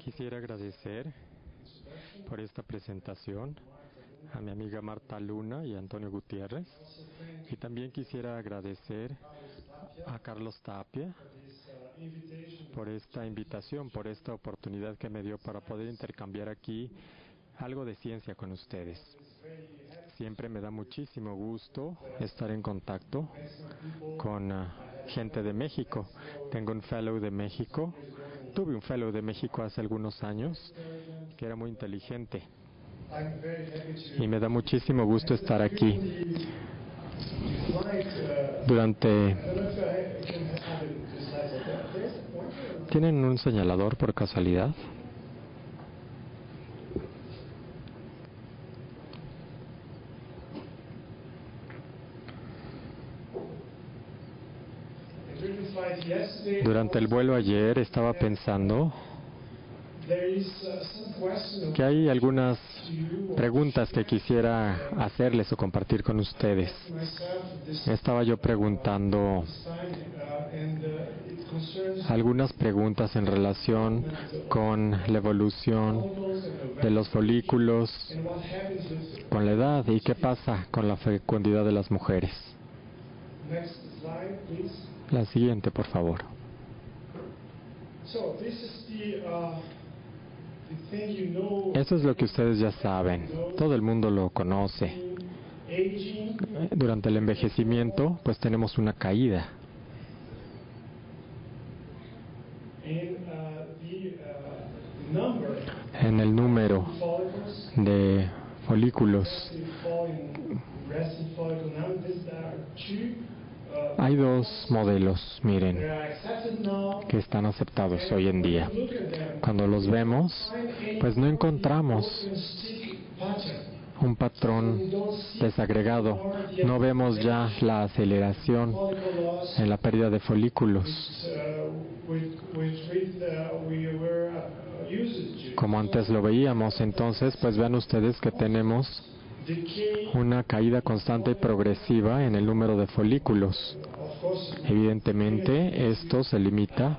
Quisiera agradecer por esta presentación a mi amiga Marta Luna y Antonio Gutiérrez. Y también quisiera agradecer a Carlos Tapia por esta invitación, por esta oportunidad que me dio para poder intercambiar aquí algo de ciencia con ustedes. Siempre me da muchísimo gusto estar en contacto con gente de México. Tengo un fellow de México. Tuve un fellow de México hace algunos años que era muy inteligente. Y me da muchísimo gusto estar aquí. ¿Tienen un señalador por casualidad? Durante el vuelo ayer estaba pensando que hay algunas preguntas que quisiera hacerles o compartir con ustedes. Estaba yo preguntando algunas preguntas en relación con la evolución de los folículos con la edad y qué pasa con la fecundidad de las mujeres. La siguiente, por favor. Eso es lo que ustedes ya saben. Todo el mundo lo conoce. Durante el envejecimiento, pues tenemos una caída. En el número de folículos. Hay dos modelos, miren, que están aceptados hoy en día. Cuando los vemos, pues no encontramos un patrón desagregado. No vemos ya la aceleración en la pérdida de folículos, como antes lo veíamos. Entonces, pues vean ustedes que tenemos una caída constante y progresiva en el número de folículos. Evidentemente, esto se limita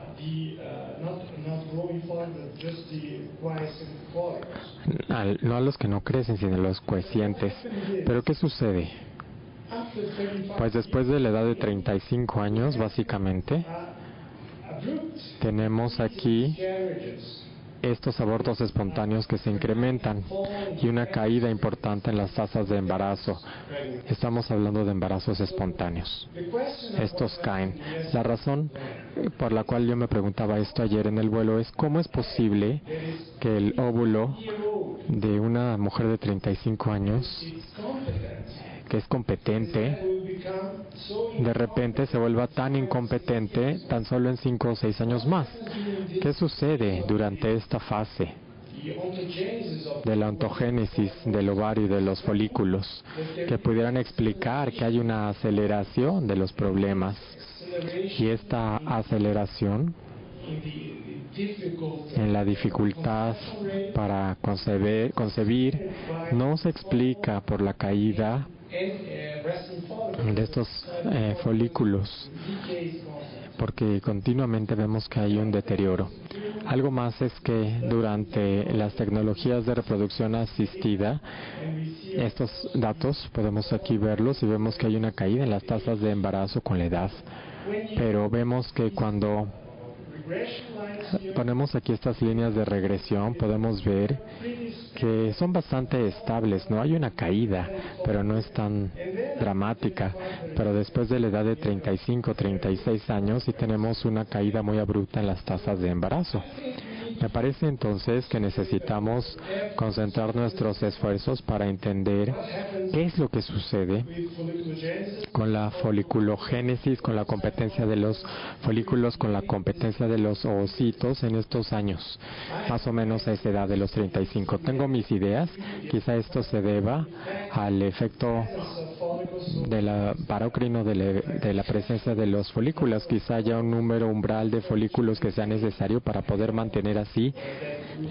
no a los que no crecen, sino a los crecientes. Pero ¿qué sucede? Pues después de la edad de 35 años, básicamente, tenemos aquí estos abortos espontáneos que se incrementan y una caída importante en las tasas de embarazo. Estamos hablando de embarazos espontáneos. Estos caen. La razón por la cual yo me preguntaba esto ayer en el vuelo es cómo es posible que el óvulo de una mujer de 35 años que es competente, de repente se vuelva tan incompetente tan solo en 5 o 6 años más. ¿Qué sucede durante esta fase de la ontogénesis del ovario y de los folículos que pudieran explicar que hay una aceleración de los problemas? Y esta aceleración en la dificultad para concebir no se explica por la caída de estos folículos, porque continuamente vemos que hay un deterioro. Algo más es que durante las tecnologías de reproducción asistida, estos datos podemos aquí verlos y vemos que hay una caída en las tasas de embarazo con la edad. Pero vemos que cuando ponemos aquí estas líneas de regresión, podemos ver que son bastante estables. No hay una caída, pero no es tan dramática. Pero después de la edad de 35, 36 años, sí tenemos una caída muy abrupta en las tasas de embarazo. Me parece entonces que necesitamos concentrar nuestros esfuerzos para entender qué es lo que sucede con la foliculogénesis, con la competencia de los folículos, con la competencia de los ovocitos en estos años, más o menos a esa edad de los 35. Tengo mis ideas, quizá esto se deba al efecto paracrino de la presencia de los folículos. Quizá haya un número umbral de folículos que sea necesario para poder mantener así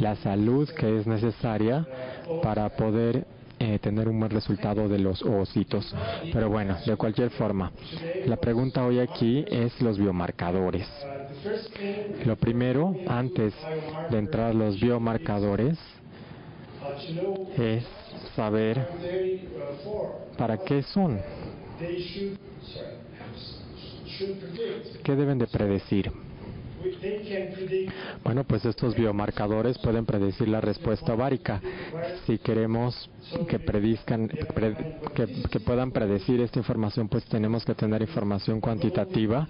la salud que es necesaria para poder tener un buen resultado de los ovocitos. Pero bueno, de cualquier forma, la pregunta hoy aquí es los biomarcadores. Lo primero, antes de entrar a los biomarcadores, es saber para qué son. ¿Qué deben de predecir? Bueno, pues estos biomarcadores pueden predecir la respuesta ovárica. Si queremos que puedan predecir esta información, pues tenemos que tener información cuantitativa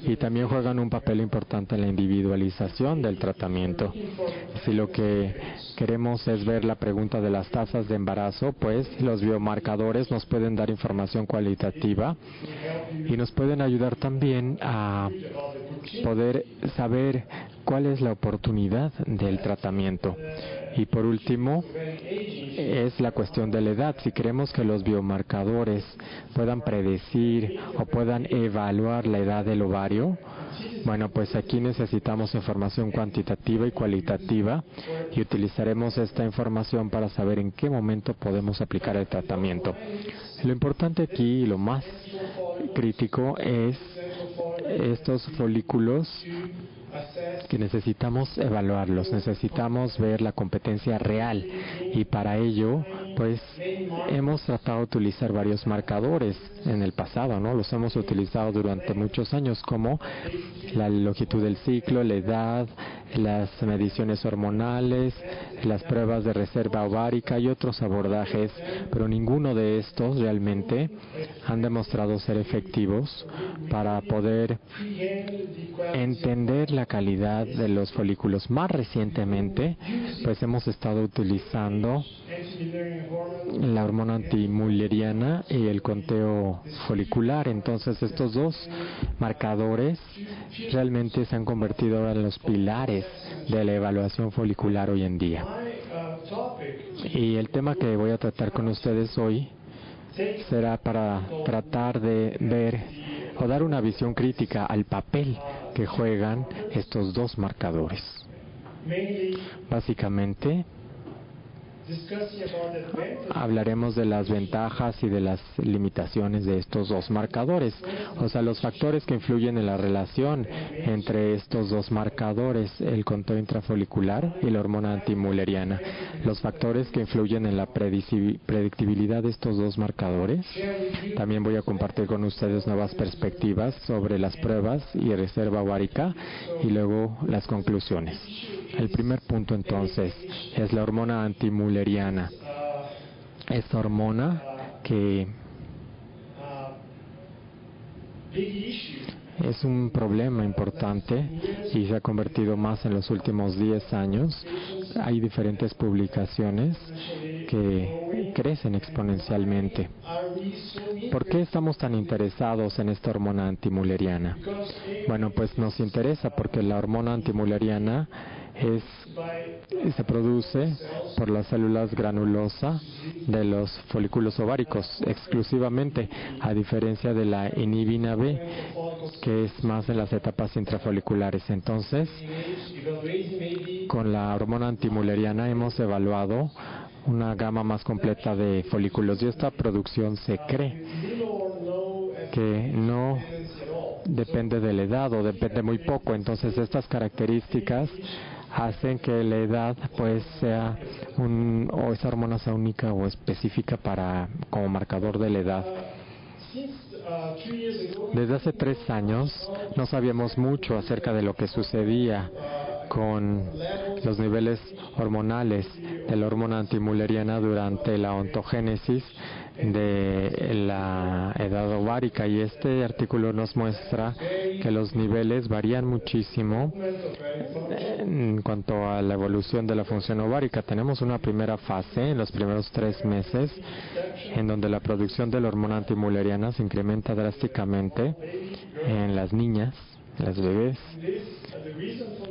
y también juegan un papel importante en la individualización del tratamiento. Si lo que queremos es ver la pregunta de las tasas de embarazo, pues los biomarcadores nos pueden dar información cualitativa y nos pueden ayudar también a poder saber cuál es la oportunidad del tratamiento. Y por último, es la cuestión de la edad. Si queremos que los biomarcadores puedan predecir o puedan evaluar la edad del ovario, bueno, pues aquí necesitamos información cuantitativa y cualitativa y utilizaremos esta información para saber en qué momento podemos aplicar el tratamiento. Lo importante aquí y lo más crítico es estos folículos que necesitamos evaluarlos, necesitamos ver la competencia real y para ello pues hemos tratado de utilizar varios marcadores en el pasado, ¿no? Los hemos utilizado durante muchos años como la longitud del ciclo, la edad, las mediciones hormonales, las pruebas de reserva ovárica y otros abordajes, pero ninguno de estos realmente han demostrado ser efectivos para poder entender la calidad de los folículos. Más recientemente, pues hemos estado utilizando la hormona antimülleriana y el conteo folicular. Entonces, estos dos marcadores realmente se han convertido ahora en los pilares de la evaluación folicular hoy en día. Y el tema que voy a tratar con ustedes hoy será para tratar de ver o dar una visión crítica al papel que juegan estos dos marcadores. Básicamente, hablaremos de las ventajas y de las limitaciones de estos dos marcadores, o sea, los factores que influyen en la relación entre estos dos marcadores, el conteo intrafolicular y la hormona antimülleriana, los factores que influyen en la predictibilidad de estos dos marcadores. También voy a compartir con ustedes nuevas perspectivas sobre las pruebas y reserva ovárica y luego las conclusiones. El primer punto entonces es la hormona antimülleriana. Esta hormona que es un problema importante y se ha convertido más en los últimos 10 años. Hay diferentes publicaciones que crecen exponencialmente. ¿Por qué estamos tan interesados en esta hormona antimülleriana? Bueno, pues nos interesa porque la hormona antimülleriana se produce por las células granulosa de los folículos ováricos exclusivamente, a diferencia de la inhibina B, que es más en las etapas intrafoliculares. Entonces, con la hormona antimülleriana hemos evaluado una gama más completa de folículos y esta producción se cree que no depende de la edad o depende muy poco. Entonces, estas características hacen que la edad pues sea o esa hormona sea única o específica como marcador de la edad. Desde hace 3 años no sabíamos mucho acerca de lo que sucedía con los niveles hormonales de la hormona antimülleriana durante la ontogénesis de la edad ovárica, y este artículo nos muestra que los niveles varían muchísimo en cuanto a la evolución de la función ovárica. Tenemos una primera fase en los primeros 3 meses en donde la producción de la hormona antimülleriana se incrementa drásticamente en las niñas, en las bebés.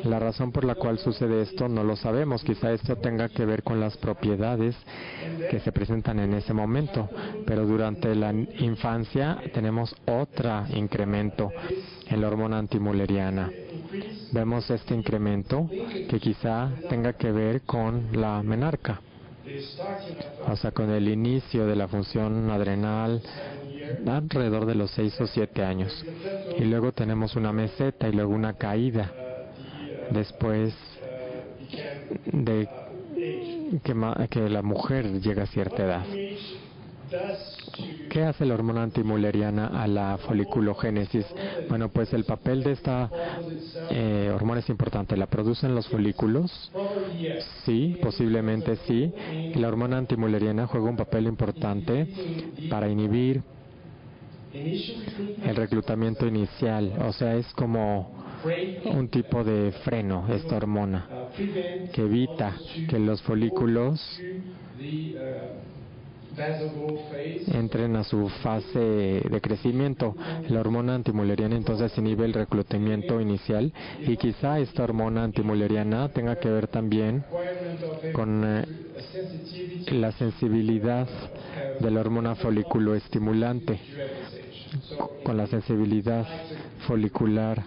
La razón por la cual sucede esto no lo sabemos. Quizá esto tenga que ver con las propiedades que se presentan en ese momento, pero durante la infancia tenemos otro incremento en la hormona antimülleriana. Vemos este incremento que quizá tenga que ver con la menarca. O sea, con el inicio de la función adrenal alrededor de los 6 o 7 años. Y luego tenemos una meseta y luego una caída después de que la mujer llega a cierta edad. ¿Qué hace la hormona antimülleriana a la foliculogénesis? Bueno, pues el papel de esta hormona es importante. ¿La producen los folículos? Sí, posiblemente sí. Y la hormona antimülleriana juega un papel importante para inhibir el reclutamiento inicial. O sea, es como un tipo de freno, esta hormona, que evita que los folículos entren a su fase de crecimiento. La hormona antimülleriana entonces inhibe el reclutamiento inicial, y quizá esta hormona antimülleriana tenga que ver también con la sensibilidad de la hormona foliculoestimulante, con la sensibilidad folicular,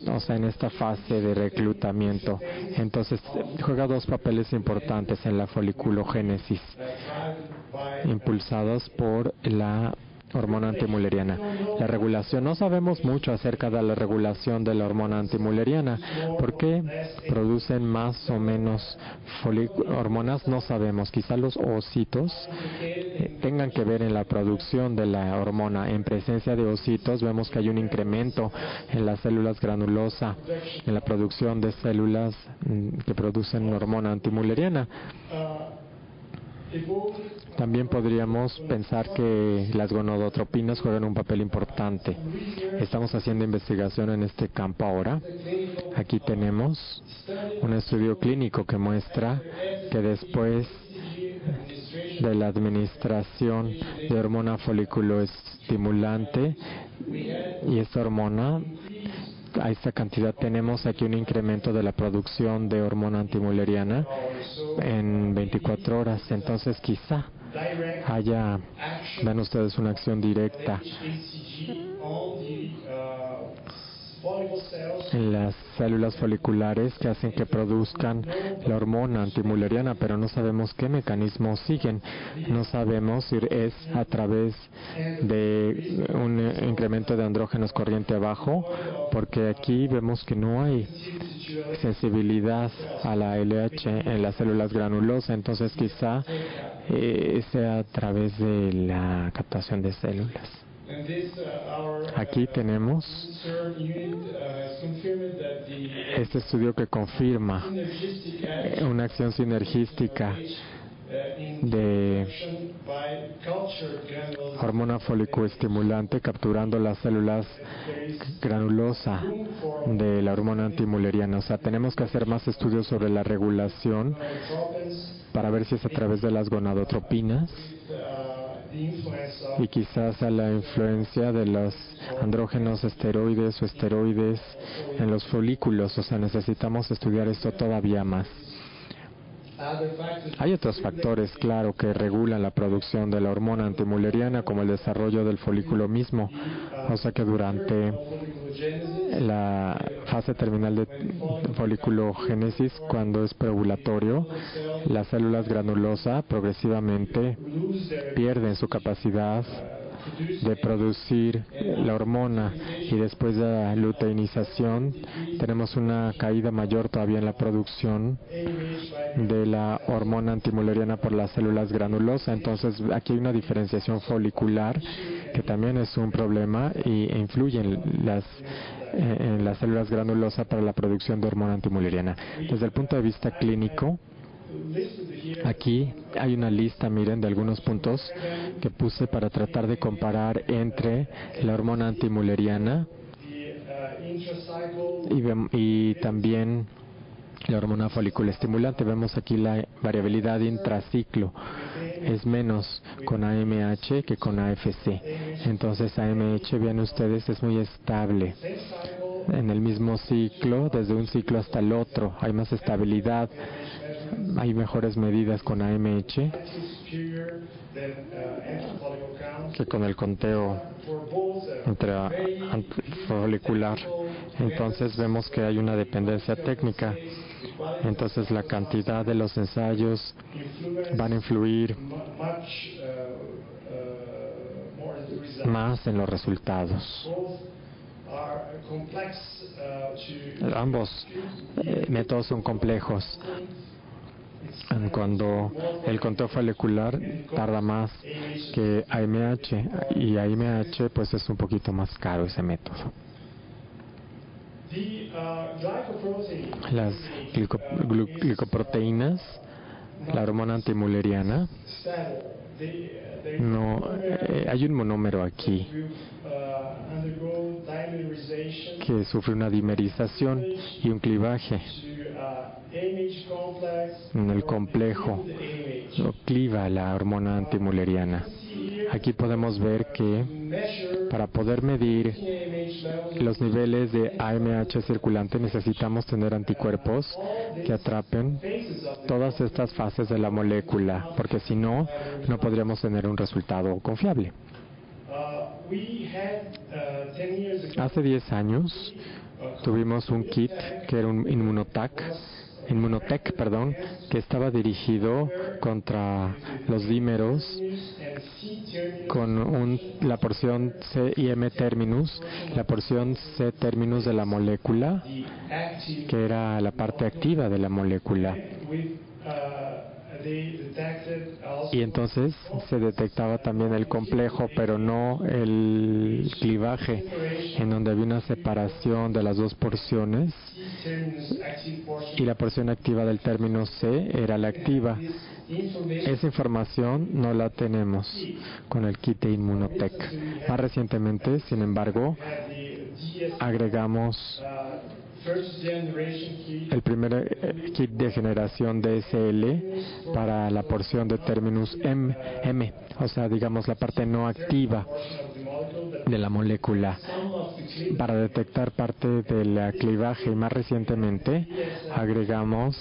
o sea, en esta fase de reclutamiento. Entonces juega dos papeles importantes en la foliculogénesis, impulsados por la hormona antimülleriana. La regulación, no sabemos mucho acerca de la regulación de la hormona antimülleriana. ¿Por qué producen más o menos hormonas? No sabemos. Quizá los ocitos tengan que ver en la producción de la hormona. En presencia de ocitos vemos que hay un incremento en las células granulosa, en la producción de células que producen hormona antimülleriana. También podríamos pensar que las gonadotropinas juegan un papel importante. Estamos haciendo investigación en este campo ahora. Aquí tenemos un estudio clínico que muestra que después de la administración de hormona foliculoestimulante y esta hormona, a esta cantidad, tenemos aquí un incremento de la producción de hormona antimülleriana en 24 horas. Entonces quizá ven ustedes una acción directa en las células foliculares que hacen que produzcan la hormona antimülleriana, pero no sabemos qué mecanismos siguen. No sabemos si es a través de un incremento de andrógenos corriente bajo, porque aquí vemos que no hay sensibilidad a la LH en las células granulosas. Entonces quizá sea a través de la captación de células. Aquí tenemos este estudio que confirma una acción sinergística de hormona folicoestimulante capturando las células granulosa de la hormona antimülleriana. O sea, tenemos que hacer más estudios sobre la regulación para ver si es a través de las gonadotropinas y quizás a la influencia de los andrógenos esteroides o esteroides en los folículos. O sea, necesitamos estudiar esto todavía más. Hay otros factores, claro, que regulan la producción de la hormona antimülleriana, como el desarrollo del folículo mismo. O sea que durante la fase terminal de foliculogénesis, cuando es preovulatorio, las células granulosa progresivamente pierden su capacidad de producir la hormona, y después de la luteinización tenemos una caída mayor todavía en la producción de la hormona antimülleriana por las células granulosa. Entonces aquí hay una diferenciación folicular que también es un problema y influye en las células granulosas para la producción de hormona antimülleriana. Desde el punto de vista clínico, aquí hay una lista, miren, de algunos puntos que puse para tratar de comparar entre la hormona antimülleriana y también la hormona foliculoestimulante. Vemos aquí la variabilidad intraciclo es menos con AMH que con AFC. Entonces AMH, vean ustedes, es muy estable en el mismo ciclo, desde un ciclo hasta el otro. Hay más estabilidad, hay mejores medidas con AMH que con el conteo folicular. Entonces vemos que hay una dependencia técnica. Entonces la cantidad de los ensayos van a influir más en los resultados. Ambos métodos son complejos. Cuando el conteo folicular tarda más que AMH, y AMH pues es un poquito más caro ese método. Las glicoproteínas, la hormona antimülleriana, no hay un monómero aquí que sufre una dimerización y un clivaje en el complejo, lo cliva la hormona antimülleriana. Aquí podemos ver que para poder medir los niveles de AMH circulante necesitamos tener anticuerpos que atrapen todas estas fases de la molécula, porque si no, no podríamos tener un resultado confiable. Hace 10 años tuvimos un kit que era un Immunotec, que estaba dirigido contra los dímeros con la porción C y M terminus, la porción C terminus de la molécula, que era la parte activa de la molécula. Y entonces se detectaba también el complejo, pero no el clivaje, en donde había una separación de las dos porciones, y la porción activa del término C era la activa. Esa información no la tenemos con el kit de Immunotec. Más recientemente, sin embargo, agregamos el primer kit de generación DSL para la porción de terminus M, o sea, digamos la parte no activa de la molécula, para detectar parte del clivaje. Y más recientemente agregamos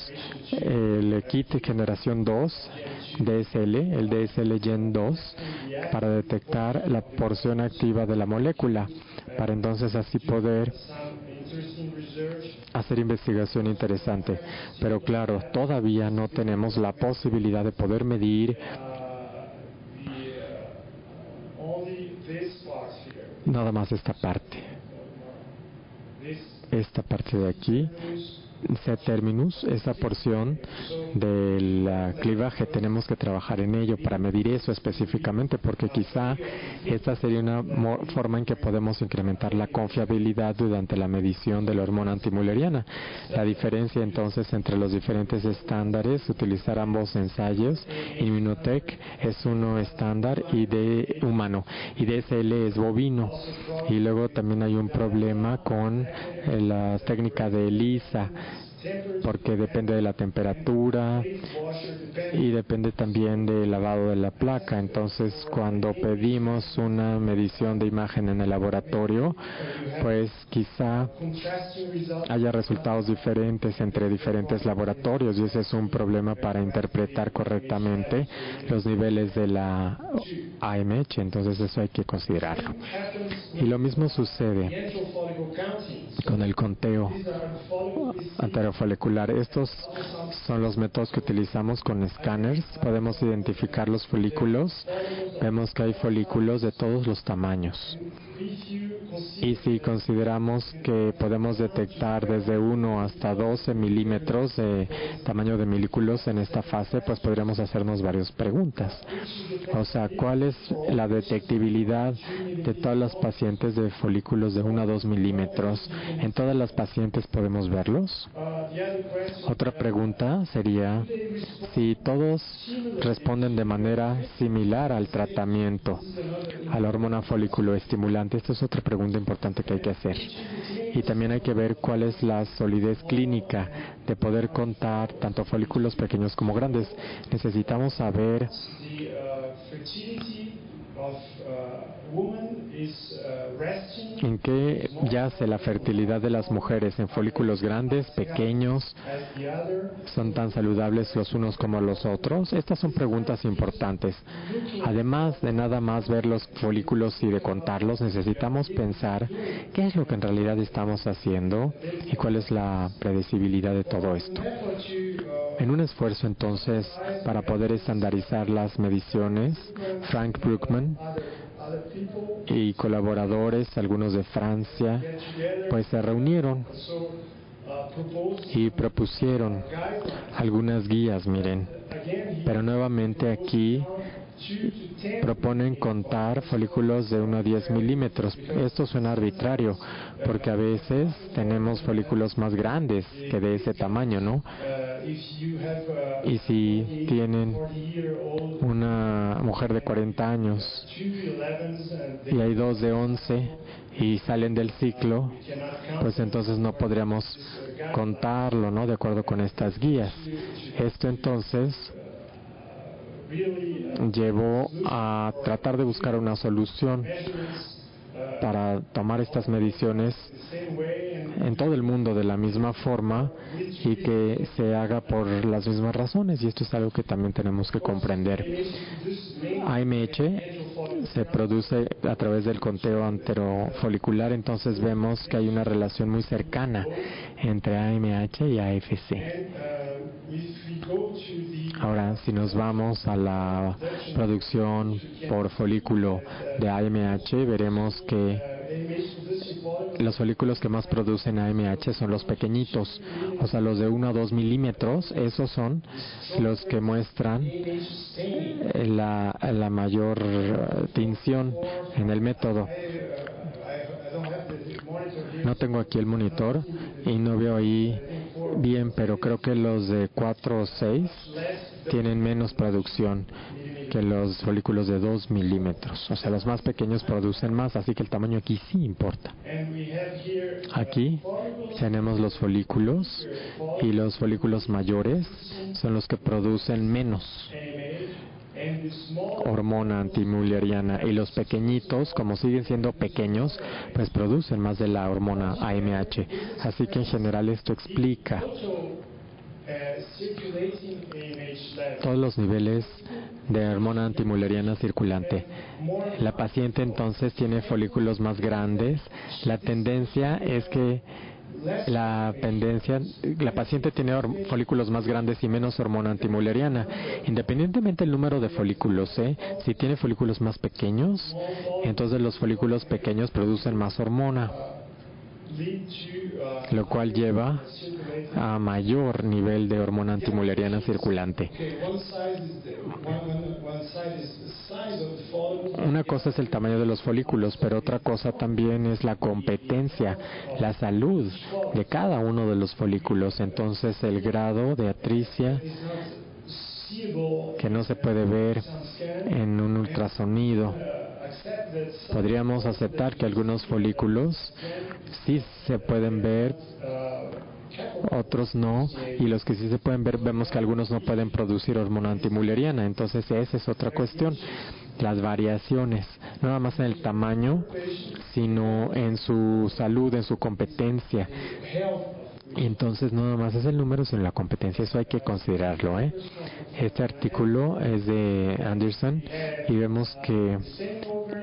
el kit de generación 2 DSL, el DSL Gen 2, para detectar la porción activa de la molécula, para entonces así poder hacer investigación interesante. Pero claro, todavía no tenemos la posibilidad de poder medir nada más esta parte de aquí, C terminus, esa porción del clivaje. Tenemos que trabajar en ello para medir eso específicamente, porque quizá esta sería una forma en que podemos incrementar la confiabilidad durante la medición de la hormona antimülleriana. La diferencia entonces entre los diferentes estándares, utilizar ambos ensayos, Immunotec es uno estándar y de humano, y DSL es bovino. Y luego también hay un problema con la técnica de ELISA, porque depende de la temperatura y depende también del lavado de la placa. Entonces, cuando pedimos una medición de imagen en el laboratorio, pues quizá haya resultados diferentes entre diferentes laboratorios, y ese es un problema para interpretar correctamente los niveles de la AMH. Entonces eso hay que considerarlo. Y lo mismo sucede con el conteo anterofolicular. Estos son los métodos que utilizamos con escáneres. Podemos identificar los folículos. Vemos que hay folículos de todos los tamaños. Y si consideramos que podemos detectar desde 1 hasta 12 milímetros de tamaño de folículos en esta fase, pues podríamos hacernos varias preguntas. O sea, ¿cuál es la detectabilidad de todas las pacientes de folículos de 1 a 2 milímetros? ¿En todas las pacientes podemos verlos? Otra pregunta sería si todos responden de manera similar al tratamiento, a la hormona folículo estimulante. Esta es otra pregunta importante que hay que hacer. Y también hay que ver cuál es la solidez clínica de poder contar tanto folículos pequeños como grandes. Necesitamos saber ¿En qué yace la fertilidad de las mujeres? ¿En folículos grandes, pequeños? ¿Son tan saludables los unos como los otros? Estas son preguntas importantes. Además de nada más ver los folículos y de contarlos, necesitamos pensar qué es lo que en realidad estamos haciendo y cuál es la predecibilidad de todo esto. En un esfuerzo entonces para poder estandarizar las mediciones, Frank Brookman y colaboradores, algunos de Francia, pues se reunieron y propusieron algunas guías, miren. Pero nuevamente aquí proponen contar folículos de 1 a 10 milímetros. Esto suena arbitrario, porque a veces tenemos folículos más grandes que de ese tamaño, ¿no? Y si tienen una mujer de 40 años y hay 2 de 11 y salen del ciclo, pues entonces no podríamos contarlo, ¿no? De acuerdo con estas guías. Esto entonces llevó a tratar de buscar una solución para tomar estas mediciones en todo el mundo de la misma forma y que se haga por las mismas razones, y esto es algo que también tenemos que comprender. AMH se produce a través del conteo anterofolicular, entonces vemos que hay una relación muy cercana entre AMH y AFC. Ahora, si nos vamos a la producción por folículo de AMH, veremos que los folículos que más producen AMH son los pequeñitos, o sea, los de 1 a 2 milímetros. Esos son los que muestran la mayor tinción en el método. No tengo aquí el monitor y no veo ahí bien, pero creo que los de 4 o 6 tienen menos producción que los folículos de 2 milímetros. O sea, los más pequeños producen más, así que el tamaño aquí sí importa. Aquí tenemos los folículos, y los folículos mayores son los que producen menos hormona antimulleriana, y los pequeñitos, como siguen siendo pequeños, pues producen más de la hormona AMH. Así que en general esto explica todos los niveles de hormona antimulleriana circulante. La paciente entonces tiene folículos más grandes. La tendencia es que la paciente tiene folículos más grandes y menos hormona antimulleriana. Independientemente del número de folículos, si tiene folículos más pequeños, entonces los folículos pequeños producen más hormona, lo cual lleva a mayor nivel de hormona antimulleriana circulante. Una cosa es el tamaño de los folículos, pero otra cosa también es la competencia, la salud de cada uno de los folículos. Entonces el grado de atricia, que no se puede ver en un ultrasonido, podríamos aceptar que algunos folículos sí se pueden ver, otros no, y los que sí se pueden ver, vemos que algunos no pueden producir hormona antimulleriana. Entonces esa es otra cuestión, las variaciones, no nada más en el tamaño, sino en su salud, en su competencia. Y entonces no nada más es el número, sino la competencia. Eso hay que considerarlo, Este artículo es de Anderson y vemos que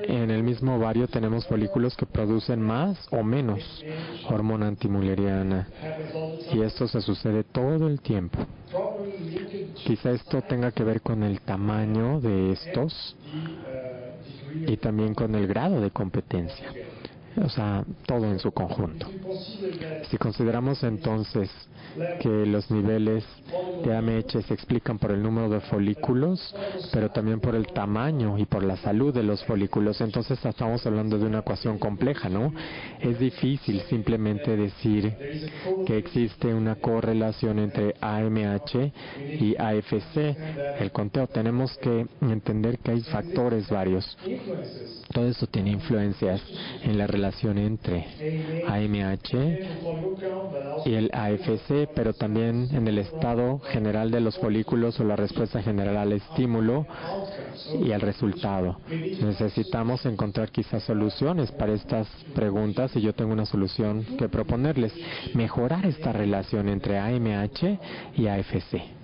en el mismo ovario tenemos folículos que producen más o menos hormona antimulleriana, y esto se sucede todo el tiempo. Quizá esto tenga que ver con el tamaño de estos y también con el grado de competencia. O sea, todo en su conjunto. Si consideramos entonces que los niveles de AMH se explican por el número de folículos, pero también por el tamaño y por la salud de los folículos, entonces estamos hablando de una ecuación compleja, ¿no? Es difícil simplemente decir que existe una correlación entre AMH y AFC. El conteo, tenemos que entender que hay factores varios. Todo esto tiene influencias en la relación relación entre AMH y el AFC, pero también en el estado general de los folículos o la respuesta general al estímulo y al resultado. Necesitamos encontrar quizás soluciones para estas preguntas y yo tengo una solución que proponerles: mejorar esta relación entre AMH y AFC.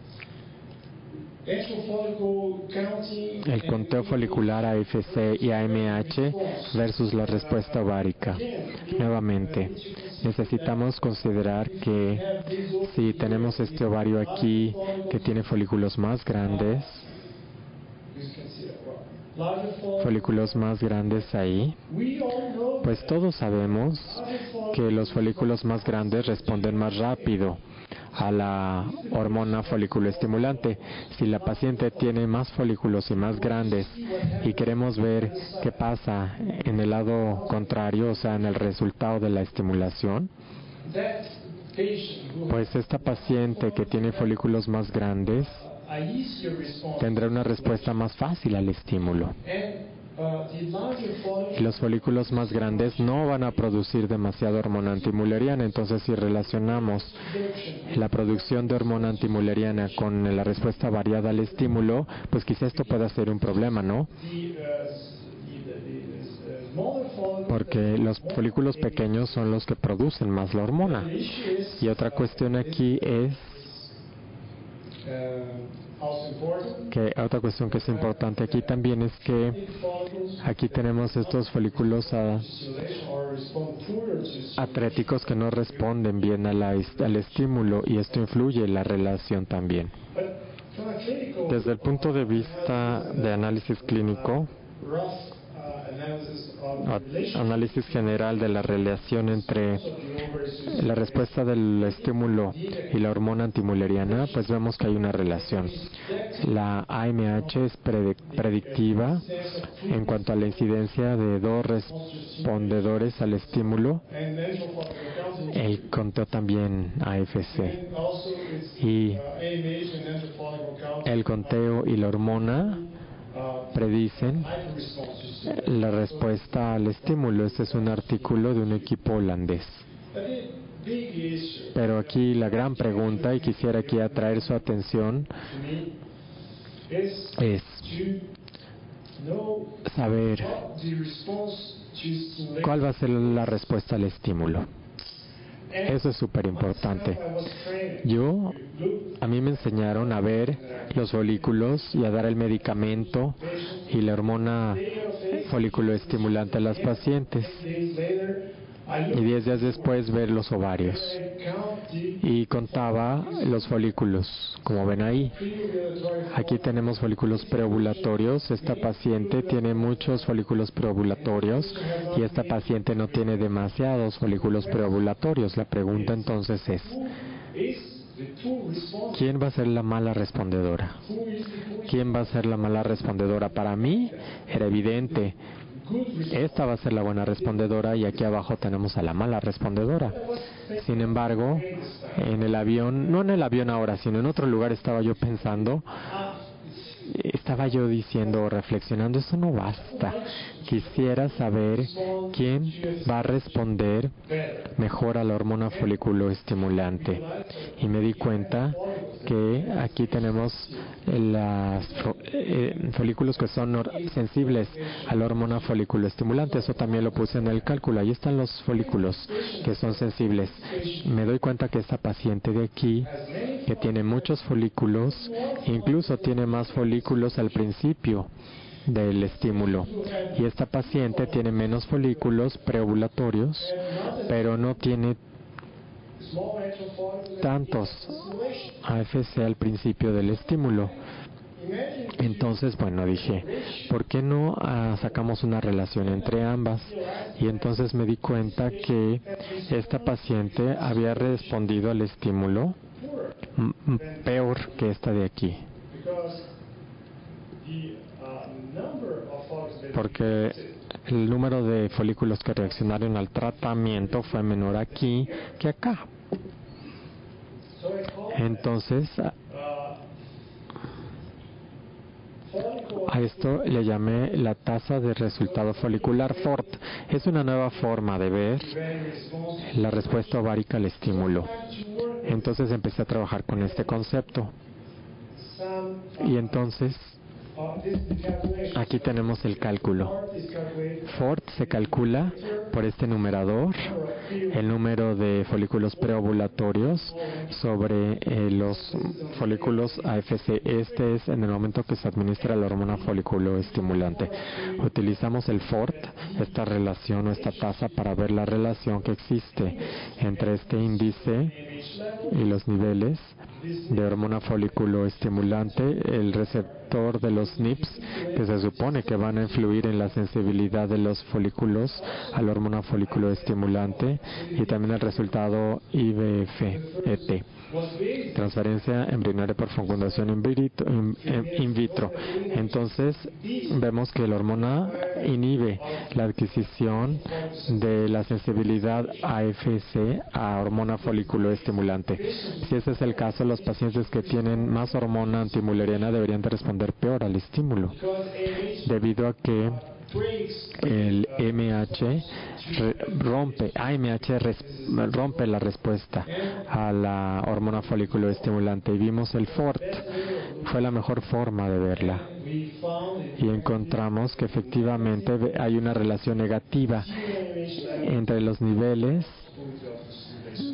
El conteo folicular AFC y AMH versus la respuesta ovárica. Nuevamente, necesitamos considerar que si tenemos este ovario aquí que tiene folículos más grandes ahí, pues todos sabemos que los folículos más grandes responden más rápido a la hormona folículo estimulante. Si la paciente tiene más folículos y más grandes y queremos ver qué pasa en el lado contrario, o sea, en el resultado de la estimulación, pues esta paciente que tiene folículos más grandes tendrá una respuesta más fácil al estímulo. Y los folículos más grandes no van a producir demasiada hormona antimuleriana. Entonces, si relacionamos la producción de hormona antimuleriana con la respuesta variada al estímulo, pues quizá esto pueda ser un problema, ¿no? Porque los folículos pequeños son los que producen más la hormona. Y otra cuestión aquí es otra cuestión que es importante aquí también es que aquí tenemos estos folículos atréticos que no responden bien al estímulo, y esto influye en la relación también. Desde el punto de vista de análisis clínico, análisis general de la relación entre la respuesta del estímulo y la hormona antimuleriana, pues vemos que hay una relación. La AMH es predictiva en cuanto a la incidencia de dos respondedores al estímulo. El conteo también AFC. Y el conteo y la hormona predicen la respuesta al estímulo. Este es un artículo de un equipo holandés. Pero aquí la gran pregunta, y quisiera aquí atraer su atención, es saber cuál va a ser la respuesta al estímulo. Eso es súper importante. A mí me enseñaron a ver los folículos y a dar el medicamento y la hormona folículo estimulante a las pacientes. Y 10 días después ver los ovarios. Y contaba los folículos, como ven ahí. Aquí tenemos folículos preovulatorios. Esta paciente tiene muchos folículos preovulatorios y esta paciente no tiene demasiados folículos preovulatorios. La pregunta entonces es: ¿quién va a ser la mala respondedora? ¿Quién va a ser la mala respondedora? Para mí era evidente. Esta va a ser la buena respondedora y aquí abajo tenemos a la mala respondedora. Sin embargo, en el avión, no en el avión ahora, sino en otro lugar estaba yo pensando, estaba yo diciendo, reflexionando, eso no basta. Quisiera saber quién va a responder mejor a la hormona folículo estimulante. Y me di cuenta que aquí tenemos los folículos que son sensibles a la hormona folículo estimulante. Eso también lo puse en el cálculo. Ahí están los folículos que son sensibles. Me doy cuenta que esta paciente de aquí, que tiene muchos folículos, incluso tiene más folículos al principio del estímulo, y esta paciente tiene menos folículos preovulatorios, pero no tiene tantos AFC al principio del estímulo. Entonces, bueno, dije, ¿por qué no sacamos una relación entre ambas? Y entonces me di cuenta que esta paciente había respondido al estímulo peor que esta de aquí, porque el número de folículos que reaccionaron al tratamiento fue menor aquí que acá. Entonces, A esto le llamé la tasa de resultado folicular FORT. Es una nueva forma de ver la respuesta ovárica al estímulo. Entonces empecé a trabajar con este concepto. Y entonces, aquí tenemos el cálculo. FORT se calcula por este numerador, el número de folículos preovulatorios sobre los folículos AFC. Este es en el momento que se administra la hormona folículo estimulante. Utilizamos el FORT, esta relación o esta tasa, para ver la relación que existe entre este índice y los niveles de hormona folículo estimulante, el receptor de los NIPS, que se supone que van a influir en la sensibilidad de los folículos a la hormona folículo estimulante, y también el resultado IVF-ET, transferencia embrionaria por fecundación in vitro. Entonces vemos que la hormona inhibe la adquisición de la sensibilidad AFC a hormona folículo estimulante. Si ese es el caso, los pacientes que tienen más hormona antimuleriana deberían de responder peor al estímulo, debido a que el AMH rompe la respuesta a la hormona folículo estimulante, y vimos el FORT. Fue la mejor forma de verla, y encontramos que efectivamente hay una relación negativa entre los niveles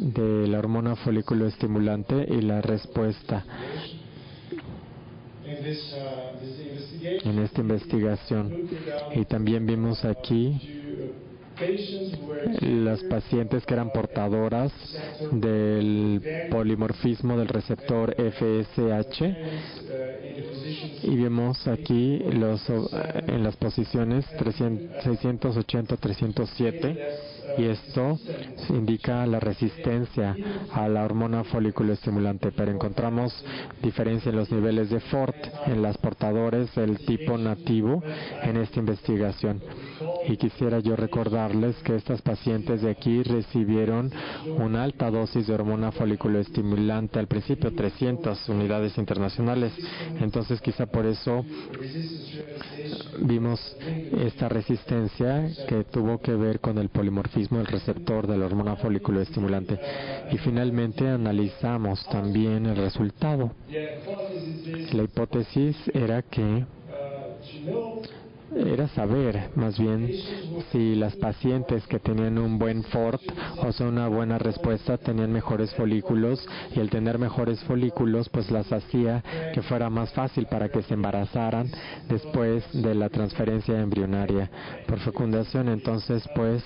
de la hormona folículo estimulante y la respuesta. En esta investigación, y también vimos aquí las pacientes que eran portadoras del polimorfismo del receptor FSH, y vemos aquí en las posiciones 680-307, y esto indica la resistencia a la hormona folículo estimulante, pero encontramos diferencia en los niveles de FORT en las portadores del tipo nativo en esta investigación. Y quisiera yo recordarles que estas pacientes de aquí recibieron una alta dosis de hormona folículo estimulante al principio, 300 unidades internacionales. Entonces quizá por eso vimos esta resistencia que tuvo que ver con el polimorfismo del receptor de la hormona folículo estimulante. Y finalmente analizamos también el resultado. La hipótesis era saber más bien si las pacientes que tenían un buen FORT, o sea, una buena respuesta, tenían mejores folículos, y el tener mejores folículos pues las hacía que fuera más fácil para que se embarazaran después de la transferencia embrionaria por fecundación. Entonces pues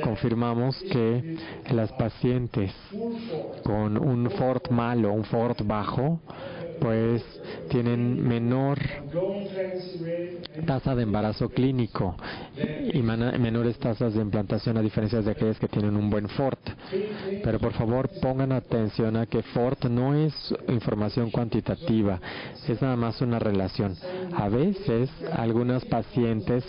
confirmamos que las pacientes con un FORT malo, un FORT bajo, pues tienen menor tasa de embarazo clínico y menores tasas de implantación, a diferencia de aquellas que tienen un buen FORT. Pero por favor pongan atención a que FORT no es información cuantitativa, es nada más una relación. A veces algunas pacientes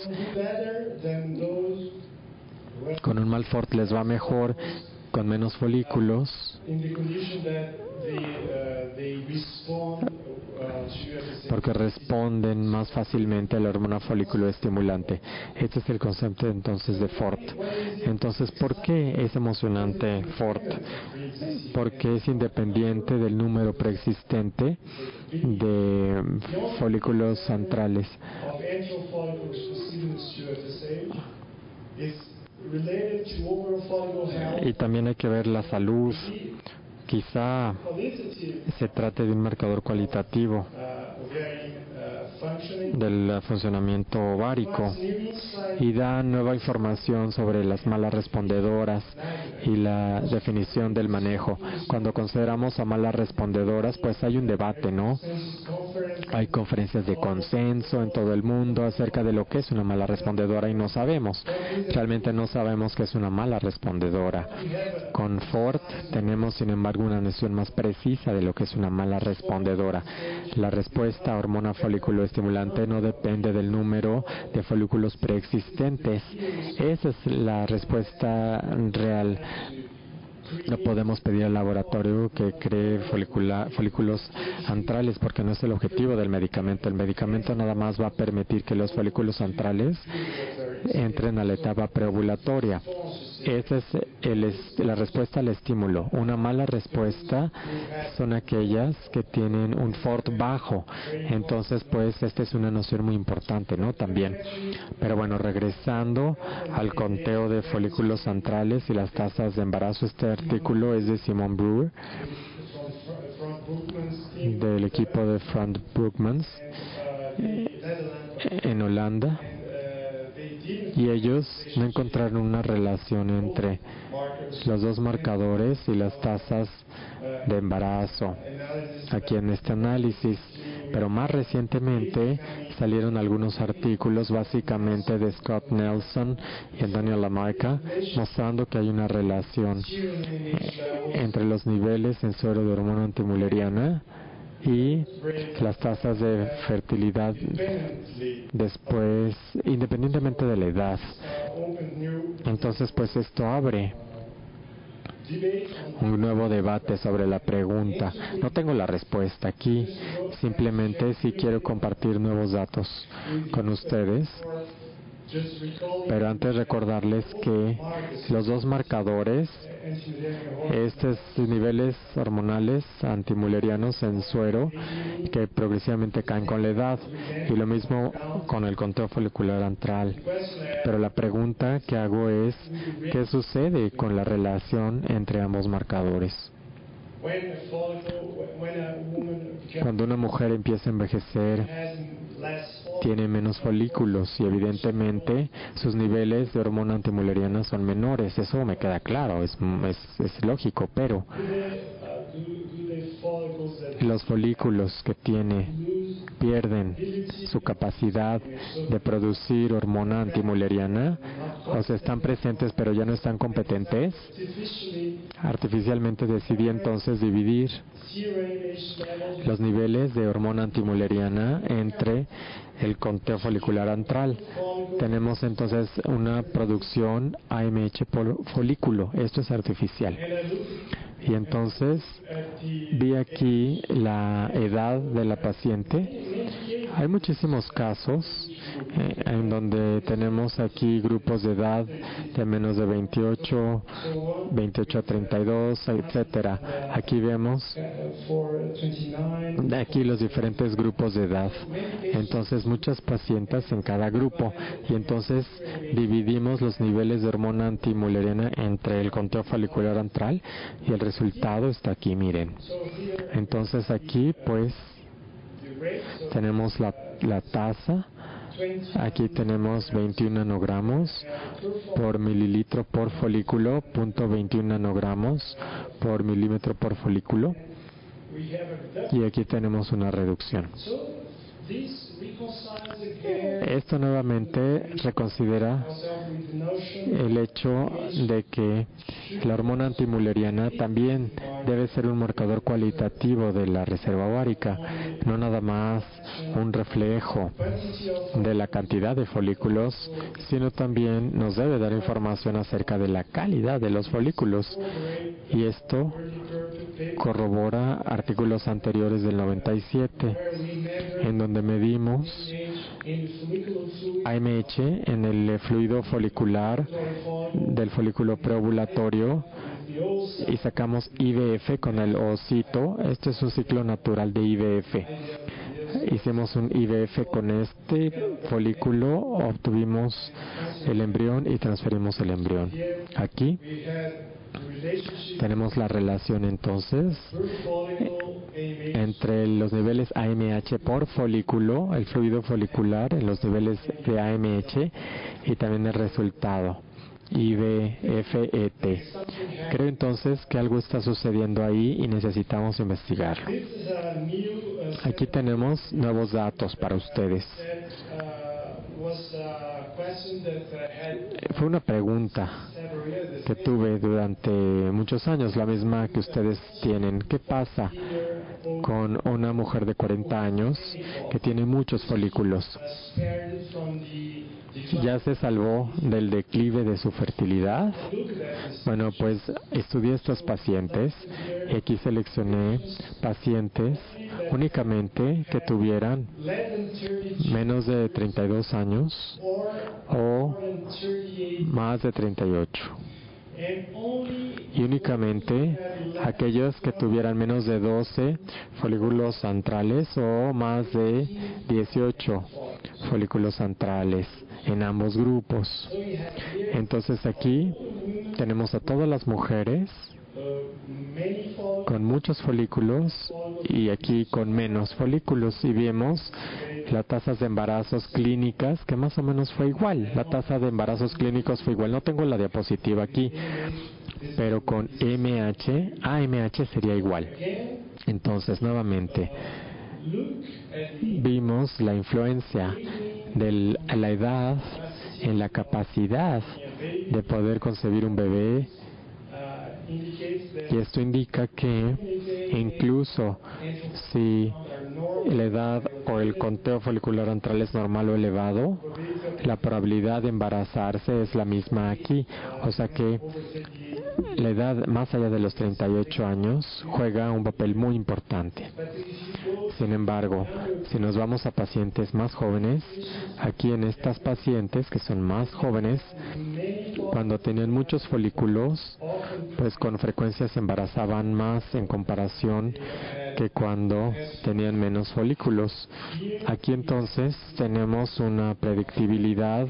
con un mal FORT les va mejor con menos folículos, porque responden más fácilmente a la hormona folículo estimulante. Este es el concepto entonces de FORT. Entonces, ¿por qué es emocionante FORT? Porque es independiente del número preexistente de folículos centrales. Y también hay que ver la salud. Quizá se trate de un marcador cualitativo del funcionamiento ovárico, y da nueva información sobre las malas respondedoras y la definición del manejo. Cuando consideramos a malas respondedoras, pues hay un debate, ¿no? Hay conferencias de consenso en todo el mundo acerca de lo que es una mala respondedora, y no sabemos, realmente no sabemos qué es una mala respondedora. Con FORT tenemos, sin embargo, una noción más precisa de lo que es una mala respondedora. La respuesta a hormona folículo estimulante no depende del número de folículos preexistentes. Esa es la respuesta real. No podemos pedir al laboratorio que cree folículos antrales porque no es el objetivo del medicamento. El medicamento nada más va a permitir que los folículos antrales entren a la etapa preovulatoria. Esa es la respuesta al estímulo. Una mala respuesta son aquellas que tienen un FORT bajo. Entonces, pues, esta es una noción muy importante, ¿no? También. Pero bueno, regresando al conteo de folículos antrales y las tasas de embarazo, este artículo es de Simon Brewer, del equipo de Frans Broekmans, en Holanda. Y ellos no encontraron una relación entre los dos marcadores y las tasas de embarazo aquí en este análisis. Pero más recientemente salieron algunos artículos, básicamente de Scott Nelson y Antonio Lamarca, mostrando que hay una relación entre los niveles en suero de hormona antimülleriana y las tasas de fertilidad después, independientemente de la edad. Entonces, pues esto abre un nuevo debate sobre la pregunta. No tengo la respuesta aquí, simplemente sí quiero compartir nuevos datos con ustedes. Pero antes recordarles que los dos marcadores, estos niveles hormonales antimüllerianos en suero, que progresivamente caen con la edad, y lo mismo con el conteo folicular antral. Pero la pregunta que hago es, ¿qué sucede con la relación entre ambos marcadores? Cuando una mujer empieza a envejecer, tiene menos folículos y evidentemente sus niveles de hormona antimülleriana son menores. Eso me queda claro, es lógico, pero los folículos que pierden su capacidad de producir hormona antimülleriana, o sea, están presentes pero ya no están competentes. Artificialmente decidí entonces dividir los niveles de hormona antimülleriana entre el conteo folicular antral. Tenemos entonces una producción AMH por folículo. Esto es artificial. Y entonces vi aquí la edad de la paciente. Hay muchísimos casos en donde tenemos aquí grupos de edad de menos de 28 a 32, etcétera. Aquí vemos aquí los diferentes grupos de edad. Entonces muchas pacientes en cada grupo. Y entonces dividimos los niveles de hormona antimülleriana entre el conteo folicular antral y el resultado está aquí, miren. Entonces aquí pues tenemos la tasa. Aquí tenemos 21 nanogramos por mililitro por folículo, 0.21 nanogramos por milímetro por folículo. Y aquí tenemos una reducción. Esto nuevamente reconsidera el hecho de que la hormona antimülleriana también debe ser un marcador cualitativo de la reserva ovárica, no nada más un reflejo de la cantidad de folículos, sino también nos debe dar información acerca de la calidad de los folículos. Y esto corrobora artículos anteriores del 97, en donde medimos AMH en el fluido folicular del folículo preovulatorio y sacamos IVF con el ovocito. Este es un ciclo natural de IVF. Hicimos un IVF con este folículo, obtuvimos el embrión y transferimos el embrión. Aquí tenemos la relación entonces entre los niveles AMH por folículo, el fluido folicular, en los niveles de AMH y también el resultado IVFET. Creo entonces que algo está sucediendo ahí y necesitamos investigarlo. Aquí tenemos nuevos datos para ustedes. Fue una pregunta que tuve durante muchos años, la misma que ustedes tienen. ¿Qué pasa con una mujer de 40 años que tiene muchos folículos. ¿Ya se salvó del declive de su fertilidad? Bueno, pues estudié estos pacientes y aquí seleccioné pacientes únicamente que tuvieran menos de 32 años o más de 38. Y únicamente aquellos que tuvieran menos de 12 folículos antrales o más de 18 folículos antrales en ambos grupos. Entonces aquí tenemos a todas las mujeres con muchos folículos y aquí con menos folículos, y vemos las tasas de embarazos clínicas que más o menos fue igual. La tasa de embarazos clínicos fue igual. No tengo la diapositiva aquí, pero con AMH sería igual. Entonces, nuevamente, vimos la influencia de la edad en la capacidad de poder concebir un bebé. Y esto indica que incluso si la edad o el conteo folicular antral es normal o elevado, la probabilidad de embarazarse es la misma aquí. O sea que la edad más allá de los 38 años juega un papel muy importante. Sin embargo, si nos vamos a pacientes más jóvenes, aquí en estas pacientes que son más jóvenes, cuando tenían muchos folículos, pues con frecuencia se embarazaban más en comparación que cuando tenían menos folículos. Aquí entonces tenemos una predictibilidad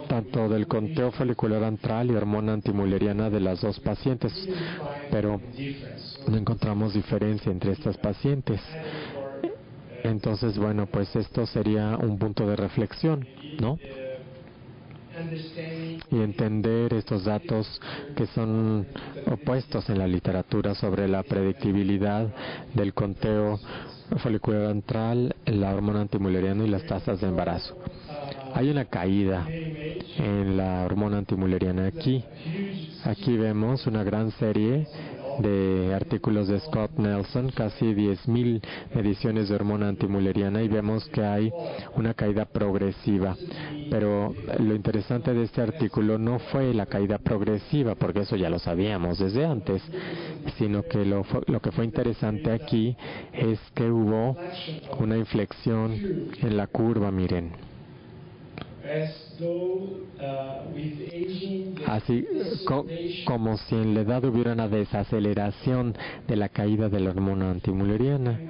tanto del conteo folicular antral y hormona antimuleriana de las dos pacientes, pero no encontramos diferencia entre estas pacientes. Entonces, bueno, pues esto sería un punto de reflexión, ¿no? Y entender estos datos que son opuestos en la literatura sobre la predictibilidad del conteo folicular antral, la hormona antimuleriana y las tasas de embarazo. Hay una caída en la hormona antimuleriana aquí. Aquí vemos una gran serie de artículos de Scott Nelson, casi 10,000 mediciones de hormona antimuleriana, y vemos que hay una caída progresiva. Pero lo interesante de este artículo no fue la caída progresiva, porque eso ya lo sabíamos desde antes, sino que lo que fue interesante aquí es que hubo una inflexión en la curva, miren. Así como si en la edad hubiera una desaceleración de la caída de la hormona antimuleriana.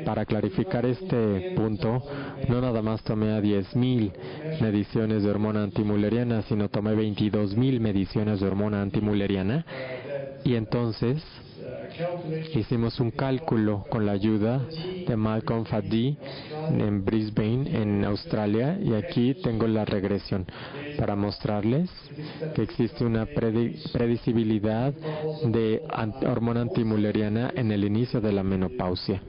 Para clarificar este punto, no nada más tomé a 10,000 mediciones de hormona antimuleriana, sino tomé 22,000 mediciones de hormona antimuleriana, y entonces hicimos un cálculo con la ayuda de Malcolm Faddy en Brisbane, en Australia, y aquí tengo la regresión para mostrarles que existe una predecibilidad de hormona antimuleriana en el inicio de la menopausia.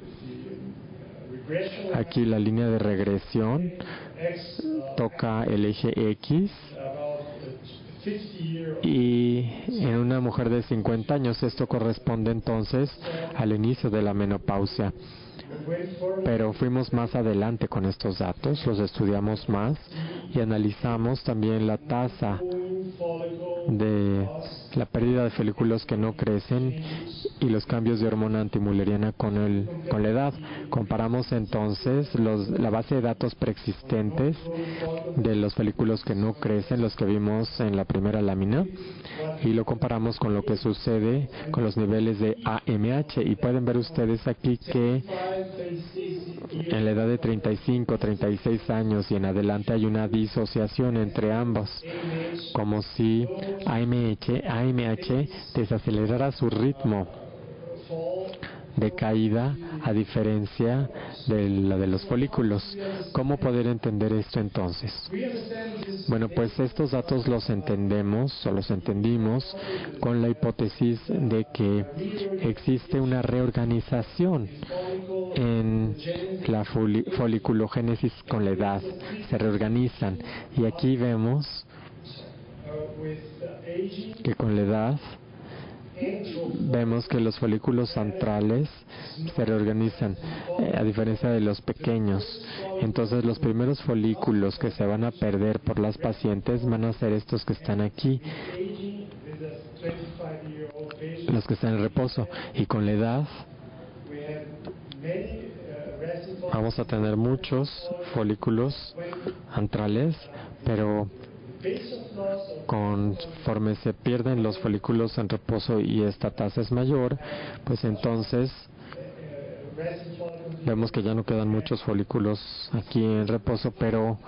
Aquí la línea de regresión toca el eje X, y en una mujer de 50 años esto corresponde entonces al inicio de la menopausia. Pero fuimos más adelante con estos datos, los estudiamos más y analizamos también la tasa de la pérdida de folículos que no crecen y los cambios de hormona antimuleriana con la edad. Comparamos entonces la base de datos preexistentes de los folículos que no crecen, los que vimos en la primera lámina, y lo comparamos con lo que sucede con los niveles de AMH, y pueden ver ustedes aquí que en la edad de 35, 36 años y en adelante hay una disociación entre ambos, como si AMH desacelerara su ritmo de caída a diferencia de la de los folículos. ¿Cómo poder entender esto entonces? Bueno, pues estos datos los entendimos con la hipótesis de que existe una reorganización en la foliculogénesis con la edad. Se reorganizan, y aquí vemos que con la edad vemos que los folículos antrales se reorganizan, a diferencia de los pequeños. Entonces, los primeros folículos que se van a perder por las pacientes van a ser estos que están aquí, los que están en reposo. Y con la edad vamos a tener muchos folículos antrales, pero conforme se pierden los folículos en reposo y esta tasa es mayor, pues entonces vemos que ya no quedan muchos folículos aquí en reposo, pero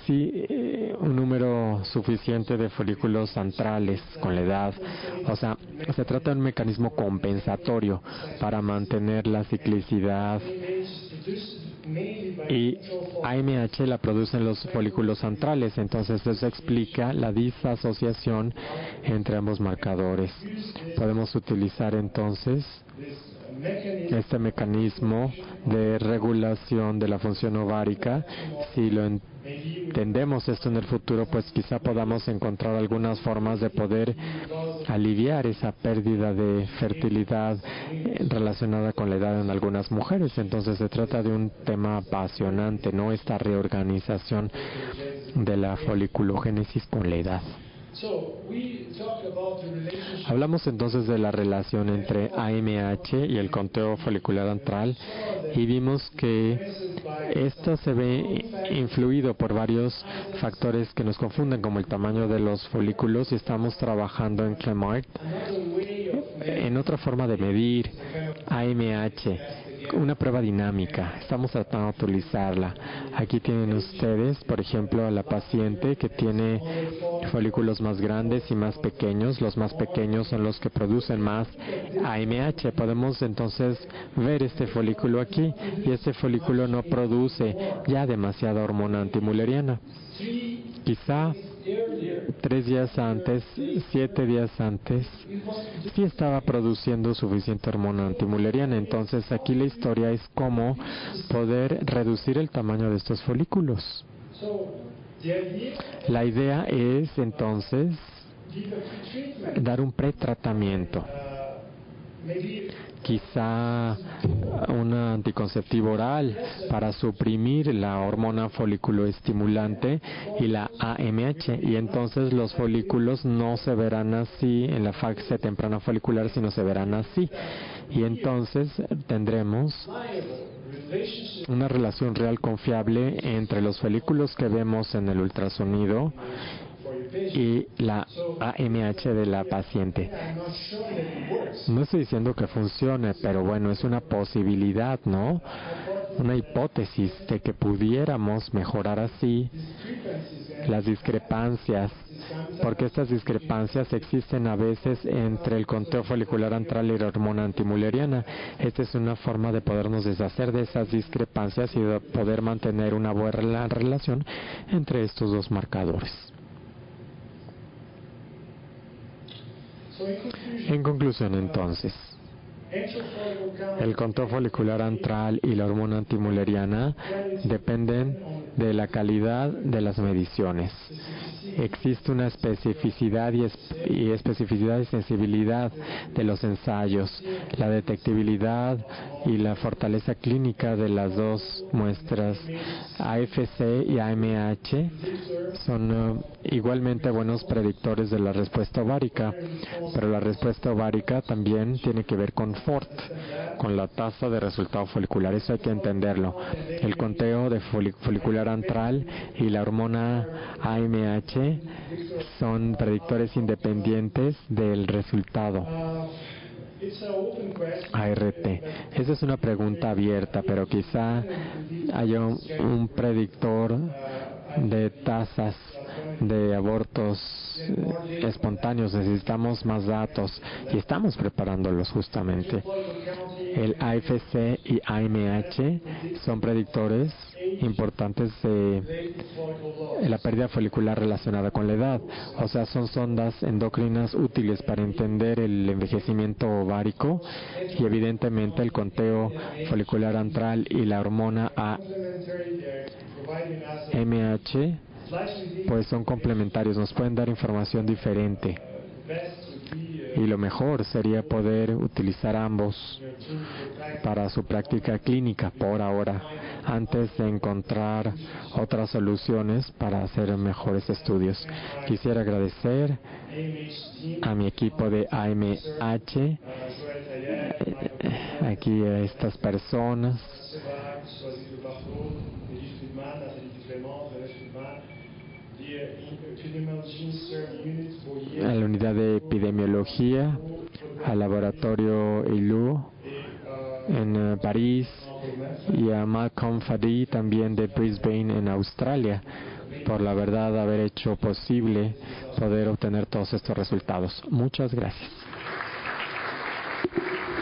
sí un número suficiente de folículos antrales con la edad. O sea, se trata de un mecanismo compensatorio para mantener la ciclicidad, y AMH la producen los folículos antrales. Entonces eso explica la disasociación entre ambos marcadores. Podemos utilizar entonces este mecanismo de regulación de la función ovárica. Si lo entendemos esto en el futuro, pues quizá podamos encontrar algunas formas de poder aliviar esa pérdida de fertilidad relacionada con la edad en algunas mujeres. Entonces se trata de un tema apasionante, ¿no? Esta reorganización de la foliculogénesis con la edad. Hablamos entonces de la relación entre AMH y el conteo folicular antral y vimos que esto se ve influido por varios factores que nos confunden, como el tamaño de los folículos, y estamos trabajando en Clemart en otra forma de medir AMH, una prueba dinámica. Estamos tratando de utilizarla. Aquí tienen ustedes, por ejemplo, a la paciente que tiene folículos más grandes y más pequeños. Los más pequeños son los que producen más AMH. Podemos entonces ver este folículo aquí, y este folículo no produce ya demasiada hormona antimülleriana. Quizá 3 días antes, 7 días antes, sí estaba produciendo suficiente hormona antimülleriana. Entonces aquí la historia es cómo poder reducir el tamaño de estos folículos. La idea es entonces dar un pretratamiento, quizá un anticonceptivo oral para suprimir la hormona foliculoestimulante y la AMH, y entonces los folículos no se verán así en la fase temprana folicular, sino se verán así, y entonces tendremos una relación real confiable entre los folículos que vemos en el ultrasonido y la AMH de la paciente. No estoy diciendo que funcione, pero bueno, es una posibilidad, ¿no? Una hipótesis de que pudiéramos mejorar así las discrepancias, porque estas discrepancias existen a veces entre el conteo folicular antral y la hormona antimülleriana. Esta es una forma de podernos deshacer de esas discrepancias y de poder mantener una buena relación entre estos dos marcadores. En conclusión, entonces, el conteo folicular antral y la hormona antimülleriana dependen de la calidad de las mediciones. Existe una especificidad y especificidad y sensibilidad de los ensayos, la detectabilidad y la fortaleza clínica de las dos muestras. AFC y AMH son igualmente buenos predictores de la respuesta ovárica, pero la respuesta ovárica también tiene que ver con FORT, con la tasa de resultado folicular. Eso hay que entenderlo. El conteo de folicular antral y la hormona AMH son predictores independientes del resultado ART. Esa es una pregunta abierta, pero quizá haya un predictor de tasas de abortos espontáneos. Necesitamos más datos y estamos preparándolos justamente. El AFC y AMH son predictores importantes de la pérdida folicular relacionada con la edad. O sea, son sondas endocrinas útiles para entender el envejecimiento ovárico, y evidentemente el conteo folicular antral y la hormona AMH pues son complementarios, nos pueden dar información diferente. y lo mejor sería poder utilizar ambos para su práctica clínica por ahora, antes de encontrar otras soluciones para hacer mejores estudios. Quisiera agradecer a mi equipo de AMH, aquí a estas personas, a la unidad de epidemiología, al laboratorio ILU en París y a Malcolm Faddy también de Brisbane en Australia, por la verdad haber hecho posible poder obtener todos estos resultados. Muchas gracias.